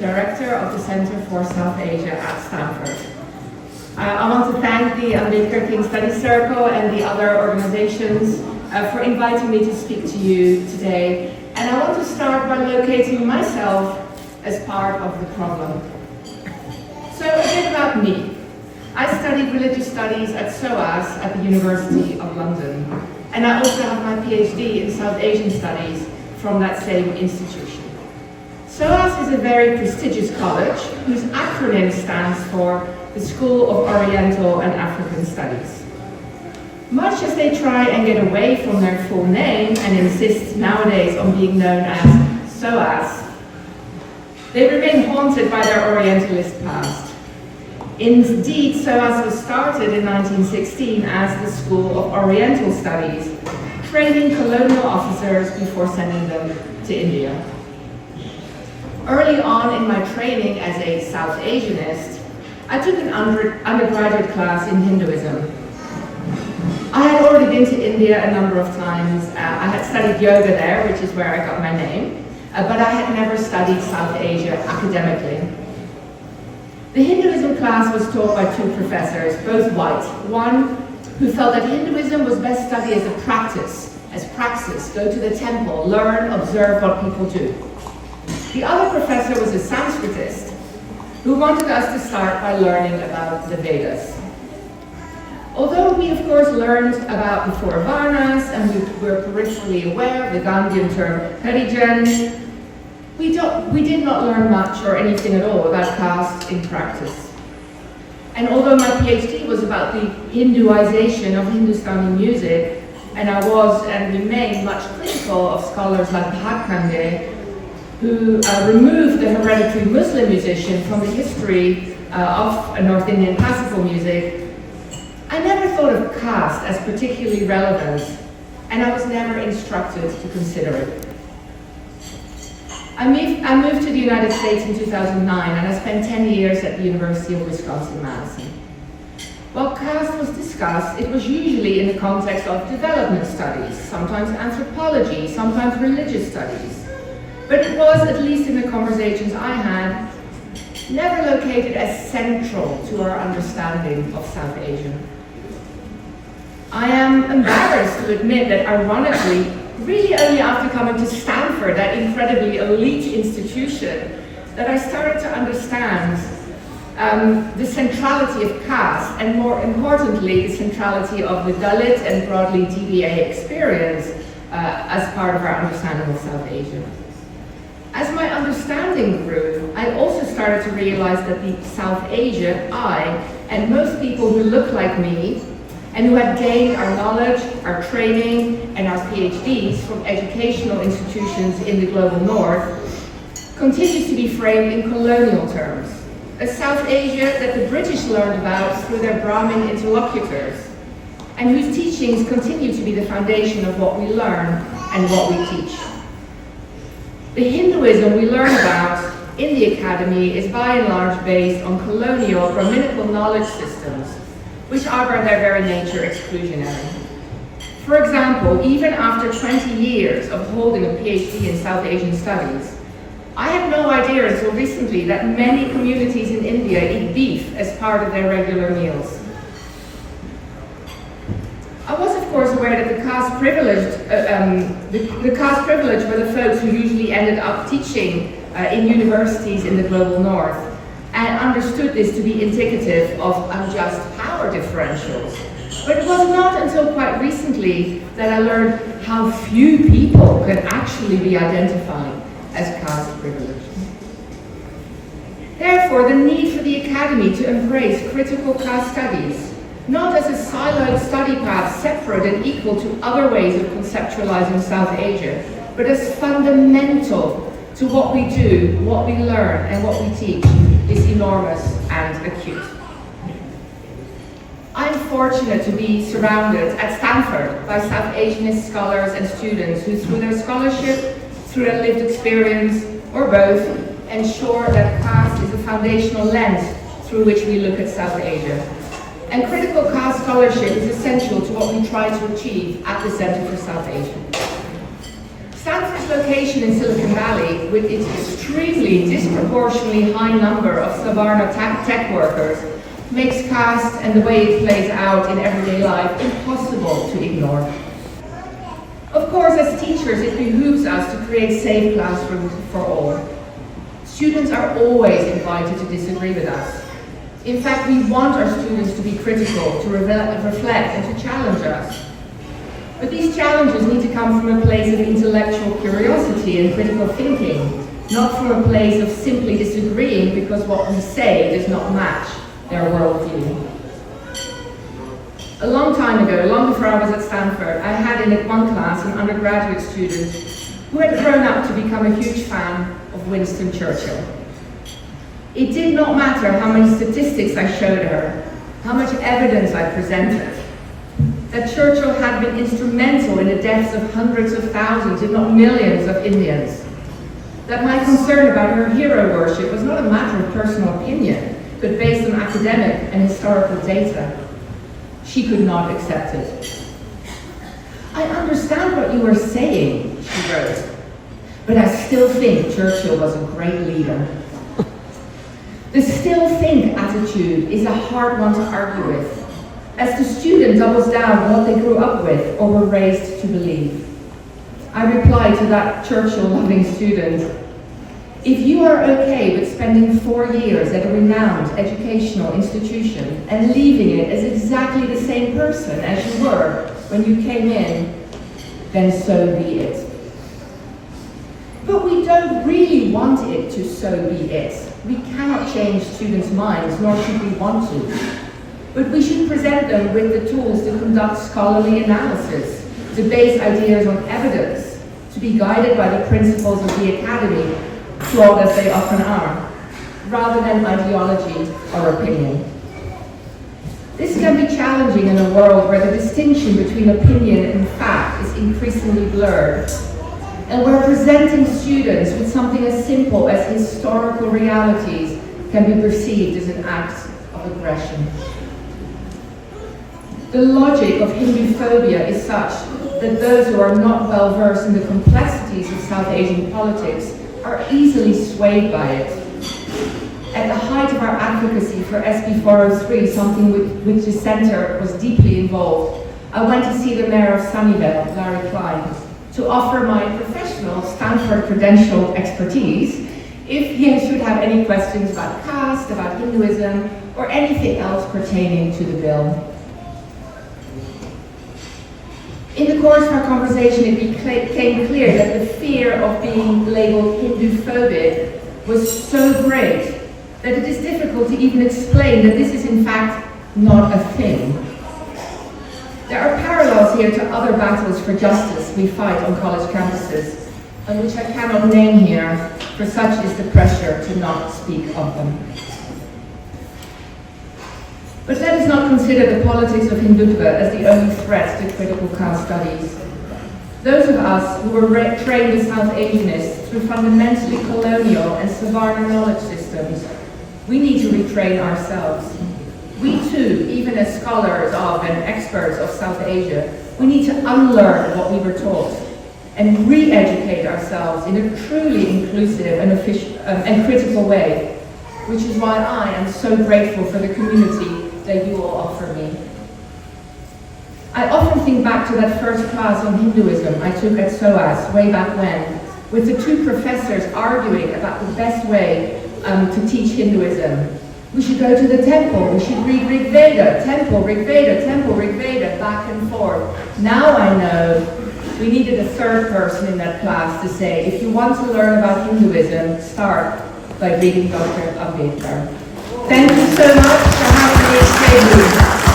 Director of the Center for South Asia at Stanford. I want to thank the Ambedkar King Study Circle and the other organizations for inviting me to speak to you today. And I want to start by locating myself as part of the problem. So a bit about me. I studied religious studies at SOAS at the University of London. And I also have my PhD in South Asian Studies from that same institution. SOAS is a very prestigious college whose acronym stands for the School of Oriental and African Studies. Much as they try and get away from their full name and insist nowadays on being known as SOAS, they remain haunted by their Orientalist past. Indeed, SOAS was started in 1916 as the School of Oriental Studies, training colonial officers before sending them to India. Early on in my training as a South Asianist, I took an undergraduate class in Hinduism. I had already been to India a number of times. I had studied yoga there, which is where I got my name, but I had never studied South Asia academically. The Hinduism class was taught by two professors, both white. One who felt that Hinduism was best studied as a practice, go to the temple, learn, observe what people do. The other professor was a Sanskritist who wanted us to start by learning about the Vedas. Although we, of course, learned about the four Varnas and we were peripherally aware of the Gandhian term Harijan, we did not learn much or anything at all about caste in practice. And although my PhD was about the Hinduization of Hindustani music, and I was and remain much critical of scholars like Bhakande, who removed the hereditary Muslim musician from the history of North Indian classical music, I never thought of caste as particularly relevant, and I was never instructed to consider it. I moved to the United States in 2009, and I spent 10 years at the University of Wisconsin-Madison. While caste was discussed, it was usually in the context of development studies, sometimes anthropology, sometimes religious studies. But it was, at least in the conversations I had, never located as central to our understanding of South Asia. I am embarrassed to admit that, ironically, really only after coming to Stanford, that incredibly elite institution, that I started to understand the centrality of caste, and more importantly, the centrality of the Dalit and broadly DBA experience as part of our understanding of South Asia. As my understanding grew, I also started to realize that the South Asia, I, and most people who look like me, and who had gained our knowledge, our training, and our PhDs from educational institutions in the global north, continues to be framed in colonial terms. A South Asia that the British learned about through their Brahmin interlocutors, and whose teachings continue to be the foundation of what we learn and what we teach. The Hinduism we learn about in the academy is by and large based on colonial Brahminical knowledge systems, which are by their very nature exclusionary. For example, even after 20 years of holding a PhD in South Asian Studies, I had no idea until recently that many communities in India eat beef as part of their regular meals. I was, of course, aware that the caste privileged were the folks who usually ended up teaching in universities in the global north, and understood this to be indicative of unjust power differentials. But it was not until quite recently that I learned how few people can actually be identified as caste privileged. Therefore, the need for the academy to embrace critical caste studies, not as a siloed study path separate and equal to other ways of conceptualizing South Asia, but as fundamental to what we do, what we learn, and what we teach, is enormous and acute. I'm fortunate to be surrounded at Stanford by South Asianist scholars and students who, through their scholarship, through their lived experience, or both, ensure that caste is a foundational lens through which we look at South Asia. And critical caste scholarship is essential to what we try to achieve at the Center for South Asia. Stanford its location in Silicon Valley, with its extremely disproportionately high number of Savarna tech workers, makes caste and the way it plays out in everyday life impossible to ignore. Of course, as teachers, it behooves us to create safe classrooms for all. Students are always invited to disagree with us. In fact, we want our students to be critical, to reflect and to challenge us. But these challenges need to come from a place of intellectual curiosity and critical thinking, not from a place of simply disagreeing because what we say does not match their worldview. A long time ago, long before I was at Stanford, I had in one class an undergraduate student who had grown up to become a huge fan of Winston Churchill. It did not matter how many statistics I showed her, how much evidence I presented, that Churchill had been instrumental in the deaths of hundreds of thousands, if not millions of Indians, that my concern about her hero worship was not a matter of personal opinion, but based on academic and historical data. She could not accept it. I understand what you are saying, she wrote, but I still think Churchill was a great leader. The still think attitude is a hard one to argue with, as the student doubles down on what they grew up with or were raised to believe. I replied to that Churchill-loving student, if you are okay with spending 4 years at a renowned educational institution and leaving it as exactly the same person as you were when you came in, then so be it. But we don't really want it to so be it. We cannot change students' minds, nor should we want to. But we should present them with the tools to conduct scholarly analysis, to base ideas on evidence, to be guided by the principles of the academy, flawed as they often are, rather than ideology or opinion. This can be challenging in a world where the distinction between opinion and fact is increasingly blurred, and where presenting students with something as simple as historical realities can be perceived as an act of aggression. The logic of Hindu phobia is such that those who are not well versed in the complexities of South Asian politics are easily swayed by it. At the height of our advocacy for SB 403, something with which the Centre was deeply involved, I went to see the Mayor of Sunnyvale, Larry Klein, to offer my professional Stanford credentialed expertise if he should have any questions about caste, about Hinduism, or anything else pertaining to the bill. In the course of our conversation, it became clear that the fear of being labeled Hindu-phobic was so great that it is difficult to even explain that this is in fact not a thing. There are parallels here to other battles for justice we fight on college campuses, and which I cannot name here, for such is the pressure to not speak of them. But let us not consider the politics of Hindutva as the only threat to critical caste studies. Those of us who were trained as South Asianists through fundamentally colonial and Savarna knowledge systems, we need to retrain ourselves. We too, even as scholars of and experts of South Asia, we need to unlearn what we were taught and re-educate ourselves in a truly inclusive and critical way, which is why I am so grateful for the community that you all offer me. I often think back to that first class on Hinduism I took at SOAS way back when, with the two professors arguing about the best way to teach Hinduism. We should go to the temple, we should read Rig Veda, temple, Rig Veda, temple, Rig Veda, back and forth. Now I know we needed a third person in that class to say, if you want to learn about Hinduism, start by reading Dr. Ambedkar. Thank you so much for having me.